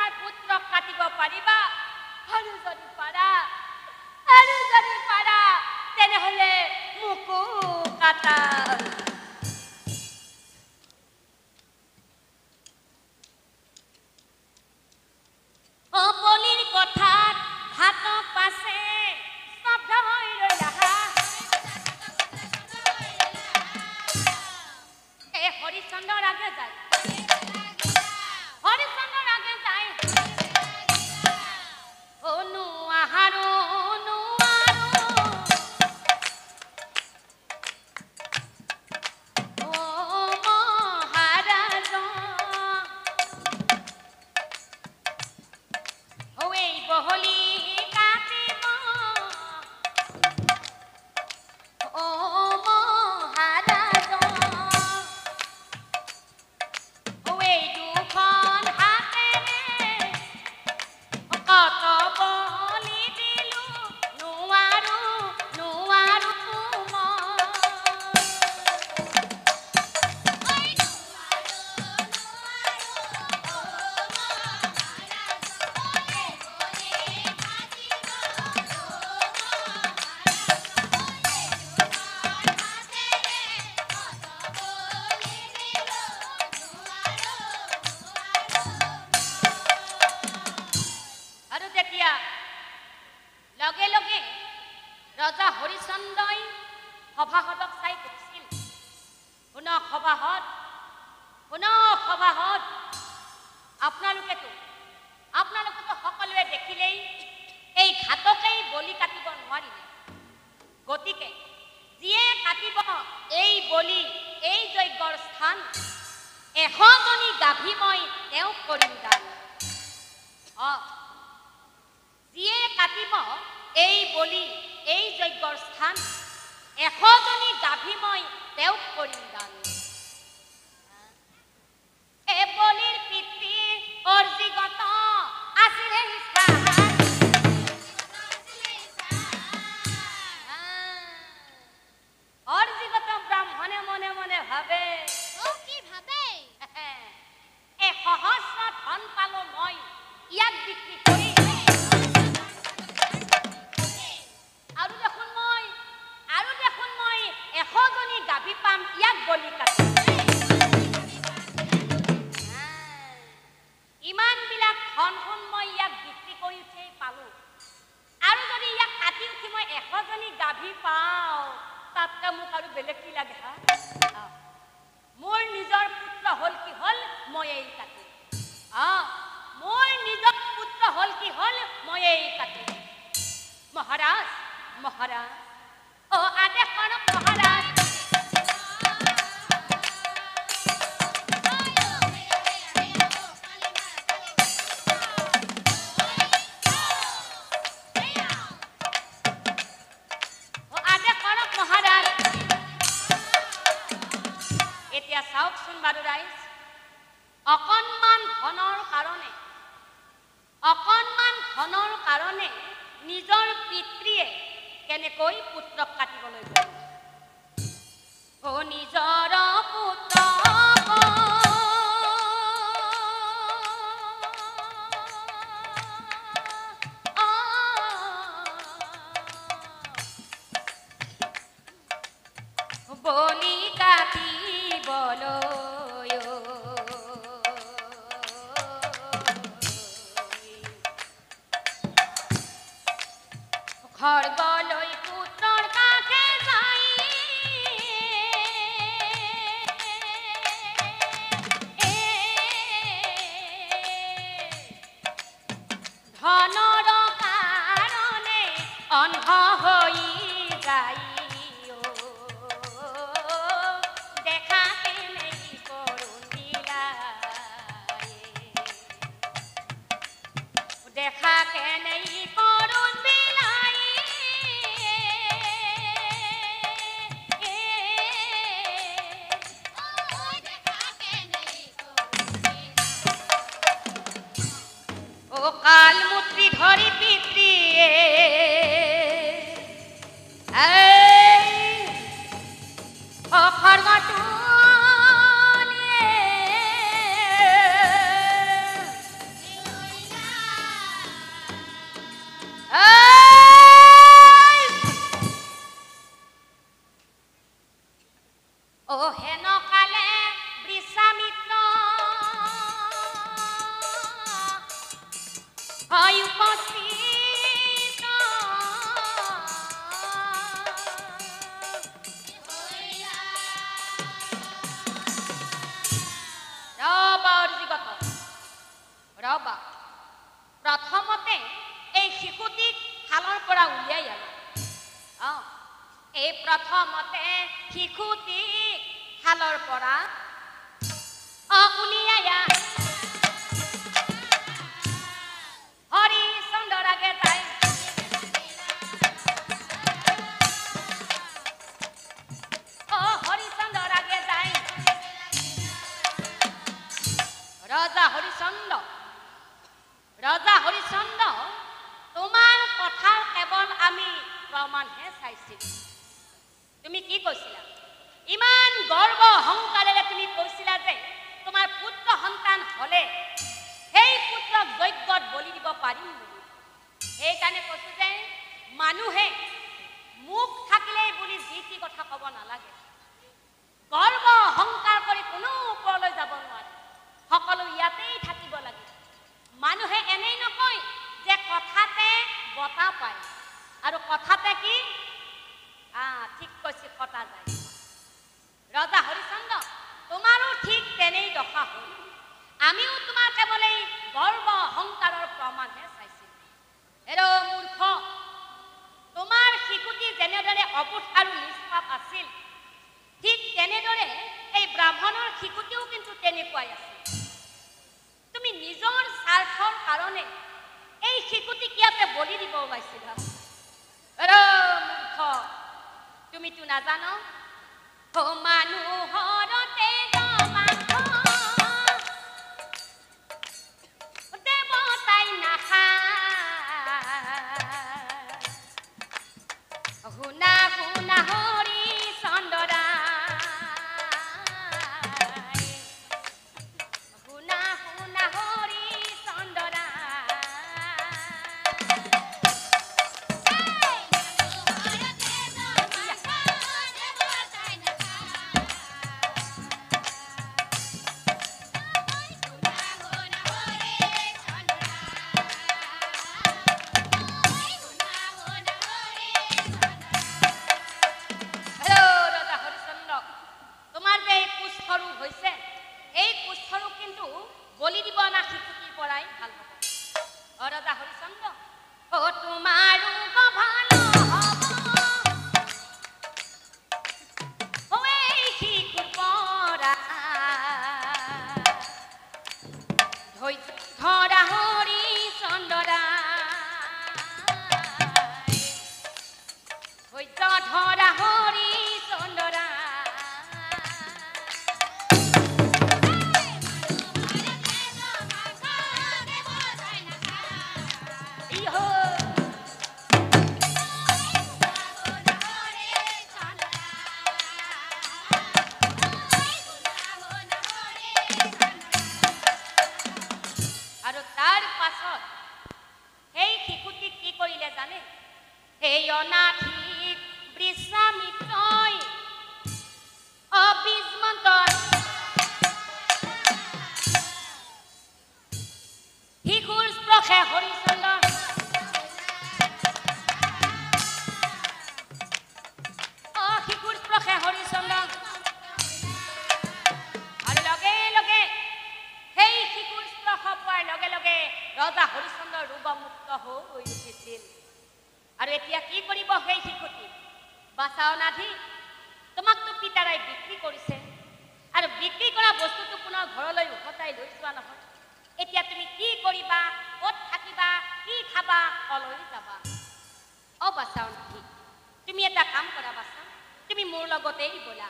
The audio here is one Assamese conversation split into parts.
নিজৰ পুত্ৰক কাটিব পাৰিবা আৰু যদি পাৰা তেনেহলে মোকো কাটা বলিৰ কথাত ভাত পাছে স্তব্ধ হৈ ৰলা হৰিচন্দ্ৰ আগে যায় অনু আহাৰো আপোনালোকেতো সকলোৱে দেখিলেই এই ঘাতকেই বলি কাটিব নোৱাৰিলে গতিকে যিয়ে কাটিব এই বলি এই যজ্ঞৰ স্থান 100 জনী গাভী মই তেওঁ কৰিম দান যিয়ে কাটিব এই বলি এই যজ্ঞৰ স্থান 100 জনী গাভী মই তেওঁ কৰিম দান এ বলিৰ পিতৃ অৰ্জিগত আছিলে অৰ্জিগত ব্ৰাহ্মণে মনে মনে ভাবে কি ভাবে এ সহস্ৰ ধন পালো মই ইয়াক বিক্ৰী কৰি আৰু দেখোন মই 100 জনী গাভী পাম ইয়াক বলি কাটি ইমান বিলাক ধন মই ইয়াক বিক্ৰী কৰি উঠি পালো আৰু যদি ইয়াক কাটি উঠি মই 100 জনী গাভী পাওঁ তাতকে মোক আৰু বেলেগ কি লাগে মোৰ নিজৰ পুত্ৰ হল কি হল মই এই কাটি মোৰ নিজৰ পুত্ৰ হল কি হল মই এই কাটি মহাৰাজ আদেশ কৰক মহাৰাজ চাওকচোন বাৰু ৰাইজ অকণমান ধনৰ কাৰণে নিজৰ পিতৃয়ে কেনেকৈ পুত্ৰক কাটিবলৈ গ'ল নিজৰ পুত্ৰ বলি কাটিবলৈ খড়গলৈ পুত্ৰৰ কাষে যাই হেন কালে বৃষামিত্ৰ হয় উপস্থিত ৰবা অৰ্জিগত ৰবা প্ৰথমতে এই শিশুটিক শালৰ পৰা উলিয়াই আনো এই প্ৰথমতে শিশুটিক শালৰ পৰা উলিয়াই হৰিচন্দ্ৰৰ আগে যায় হৰিচন্দ্ৰৰ আগে যায় ৰজা হৰিচন্দ্ৰ তোমাৰ কথাৰ কেৱল আমি প্ৰমাণহে চাইছিল তুমি কি কৈছিলা ইমান গৰ্ব অহংকাৰেৰে তুমি কৈছিলা যে তোমাৰ পুত্ৰ সন্তান হলে সেই পুত্ৰক যজ্ঞত বলি দিব পাৰিম বুলি সেইকাৰণে কৈছো যে মানুহে মুখ থাকিলেই বুলি যি টি কথা ক'ব নালাগে গৰ্ব অহংকাৰ কৰি কোনো ওপৰলৈ যাব নোৱাৰে সকলো ইয়াতেই থাকিব লাগে মানুহে এনেই নকয় যে কথাতে বতা পায় আৰু কথাতে কি ঠিক কৈছে কটা যায় ৰজা হৰিচন্দ্ৰ তোমাৰো ঠিক তেনেই দশা হ'ল আমিও তোমাৰ কেৱল এই গৰ্ব অহংকাৰৰ প্ৰমাণহে চাইছিলোঁ হেৰ মূৰ্খ তোমাৰ শিশুটি যেনেদৰে অবুধ আৰু নিষ্পাপ আছিল ঠিক তেনেদৰে এই ব্ৰাহ্মণৰ শিশুটিও কিন্তু তেনেকুৱাই আছিল তুমি নিজৰ স্বাৰ্থৰ কাৰণে এই শিশুটিক ইয়াতে বলি দিব ওলাইছিলা মূৰ্খ তুমিতো নাজানো মানুহৰতে দেৱতাই নাখায় শুনা শুনা হৰিচন্দ্ৰা শুনা শুনা হৰিচন্দ্ৰা বলি দিব না শিশুটিৰ পৰাই ভাল হ'ব ৰজা হৰিচন্দ্ৰ তোমাৰো ভাল হ'ব এই শিশুৰ পৰা ধৰা হৰিচন্দ্ৰা ধৰা হৰিচন্দ্ৰা আৰু তাৰ পাছত সেই শিশুটিক কি কৰিলে জানে সেই অনাথিক বৃষামিত্ৰই অবিস্মন্তৰ শিশুৰ স্পৰ্শে হৰিচন্দ্ৰ শিশুৰ স্পৰ্শে হৰিচন্দ্ৰ আৰু লগে লগে সেই শিশুৰ স্পৰ্শ পোৱাৰ লগে লগে ৰজা হৰিচন্দ্ৰ ৰোগমুক্ত হৈ উঠিছিল আৰু এতিয়া কি কৰিব সেই শিশুটি বাচাও নাধি তোমাকতো পিতাৰাই বিক্ৰী কৰিছে আৰু বিক্ৰী কৰা বস্তুটো পুনৰ ঘৰলৈ উভতাই লৈ যোৱা নহয় এতিয়া তুমি কি কৰিবা ক'ত থাকিবা কি খাবা কলৈ যাবা বাচাও নাধি তুমি এটা কাম কৰা বাচা তুমি মোৰ লগতেই ব'লা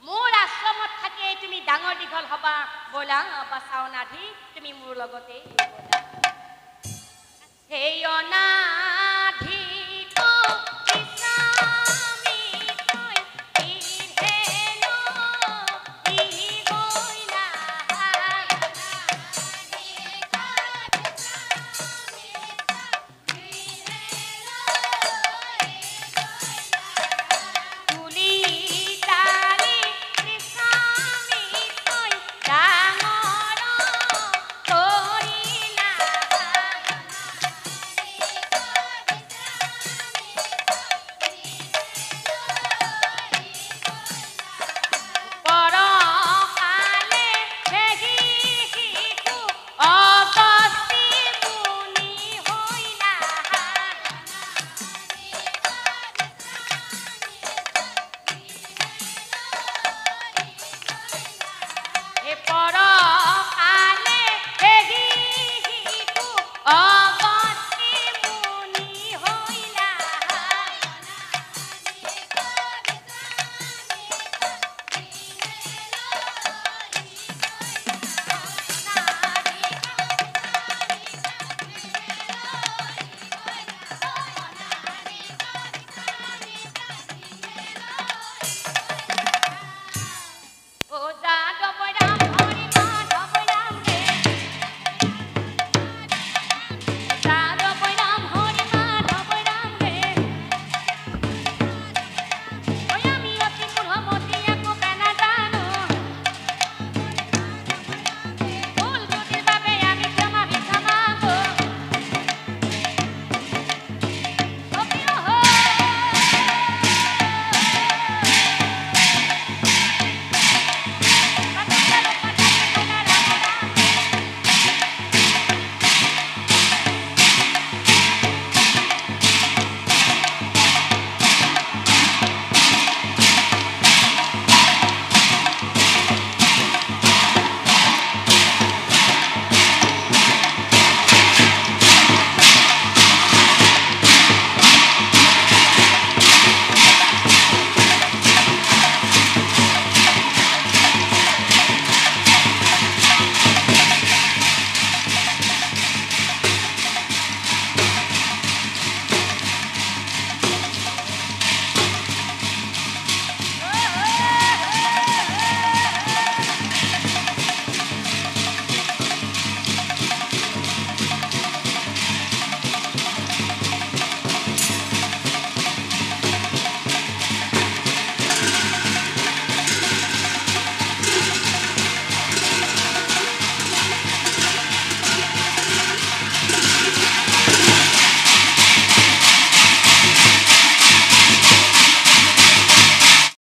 মোৰ আশ্ৰমত থাকিয়ে তুমি ডাঙৰ দীঘল হবা ব'লা বাচাও নাধি তুমি মোৰ লগতেই ব'লা সেই অনাধি এ পৰকালে এহি হিকু